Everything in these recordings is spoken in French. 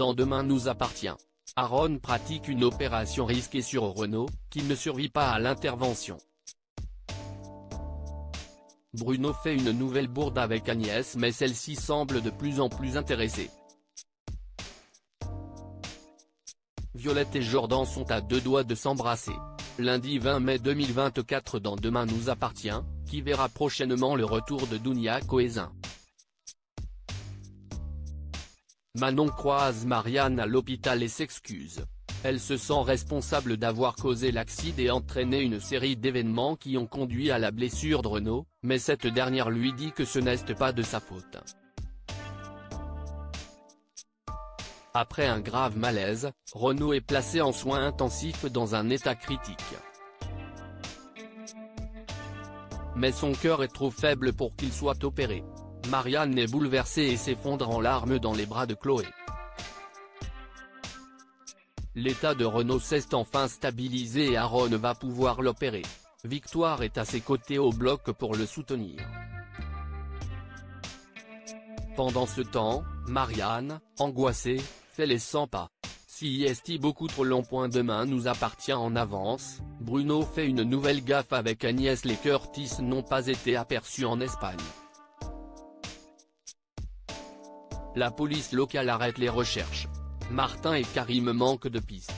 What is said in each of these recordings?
dans Demain nous appartient. Aaron pratique une opération risquée sur Renaud, qui ne survit pas à l'intervention. Bruno fait une nouvelle bourde avec Agnès mais celle-ci semble de plus en plus intéressée. Violette et Jordan sont à 2 doigts de s'embrasser. Lundi 20 mai 2024 dans Demain nous appartient, qui verra prochainement le retour de Dounia Cohézin. Manon croise Marianne à l'hôpital et s'excuse. Elle se sent responsable d'avoir causé l'accident et entraîné une série d'événements qui ont conduit à la blessure de Renaud, mais cette dernière lui dit que ce n'est pas de sa faute. Après un grave malaise, Renaud est placé en soins intensifs dans un état critique. Mais son cœur est trop faible pour qu'il soit opéré. Marianne est bouleversée et s'effondre en larmes dans les bras de Chloé. L'état de Renaud s'est enfin stabilisé et Aaron va pouvoir l'opérer. Victoire est à ses côtés au bloc pour le soutenir. Pendant ce temps, Marianne, angoissée, fait les 100 pas. Si est beaucoup trop long. Demain nous appartient en avance, Bruno fait une nouvelle gaffe avec Agnès. Les Curtis n'ont pas été aperçus en Espagne. La police locale arrête les recherches. Martin et Karim manquent de pistes.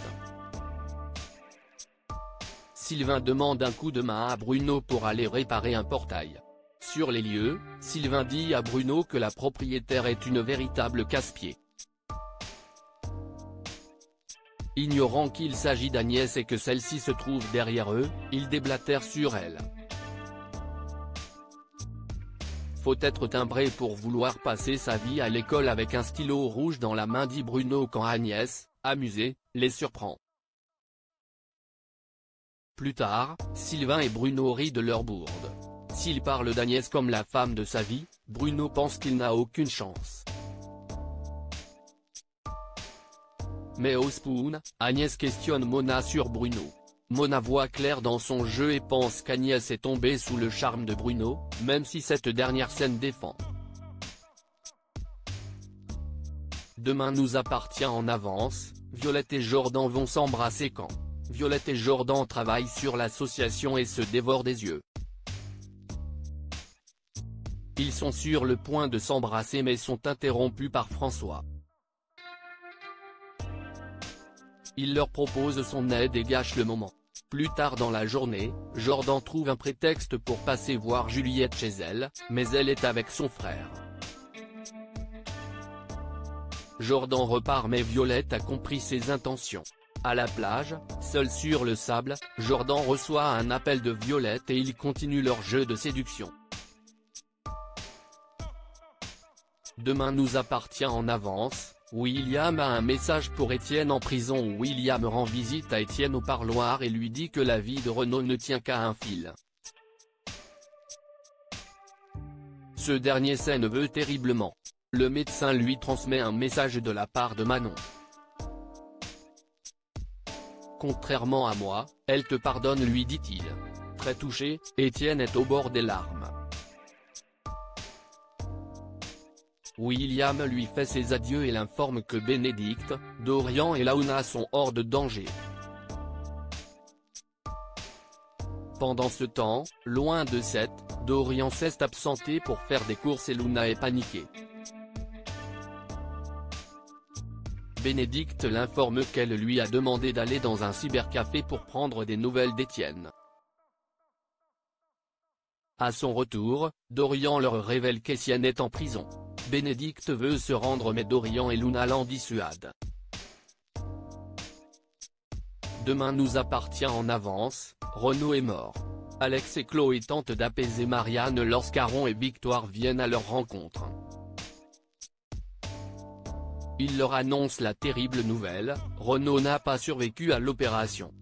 Sylvain demande un coup de main à Bruno pour aller réparer un portail. Sur les lieux, Sylvain dit à Bruno que la propriétaire est une véritable casse-pied. Ignorant qu'il s'agit d'Agnès et que celle-ci se trouve derrière eux, il déblatère sur elle. Faut être timbré pour vouloir passer sa vie à l'école avec un stylo rouge dans la main, dit Bruno quand Agnès, amusée, les surprend. Plus tard, Sylvain et Bruno rient de leur bourde. S'il parle d'Agnès comme la femme de sa vie, Bruno pense qu'il n'a aucune chance. Mais au spoon, Agnès questionne Mona sur Bruno. Mona voit clair dans son jeu et pense qu'Agnès est tombée sous le charme de Bruno, même si cette dernière scène défend. Demain nous appartient en avance, Violette et Jordan vont s'embrasser quand Violette et Jordan travaillent sur l'association et se dévorent des yeux. Ils sont sur le point de s'embrasser mais sont interrompus par François. Il leur propose son aide et gâche le moment. Plus tard dans la journée, Jordan trouve un prétexte pour passer voir Juliette chez elle, mais elle est avec son frère. Jordan repart mais Violette a compris ses intentions. À la plage, seul sur le sable, Jordan reçoit un appel de Violette et ils continuent leur jeu de séduction. Demain nous appartient en avance, William a un message pour Étienne en prison. William rend visite à Étienne au parloir et lui dit que la vie de Renaud ne tient qu'à un fil. Ce dernier s'en veut terriblement. Le médecin lui transmet un message de la part de Manon. Contrairement à moi, elle te pardonne, lui dit-il. Très touché, Étienne est au bord des larmes. William lui fait ses adieux et l'informe que Bénédicte, Dorian et Launa sont hors de danger. Pendant ce temps, loin de Seth, Dorian s'est absenté pour faire des courses et Luna est paniquée. Bénédicte l'informe qu'elle lui a demandé d'aller dans un cybercafé pour prendre des nouvelles d'Étienne. À son retour, Dorian leur révèle qu'Étienne est en prison. Bénédicte veut se rendre mais Dorian et Luna l'en dissuadent. Demain nous appartient en avance, Renaud est mort. Alex et Chloé tentent d'apaiser Marianne lorsqu'Aaron et Victoire viennent à leur rencontre. Ils leur annoncent la terrible nouvelle, Renaud n'a pas survécu à l'opération.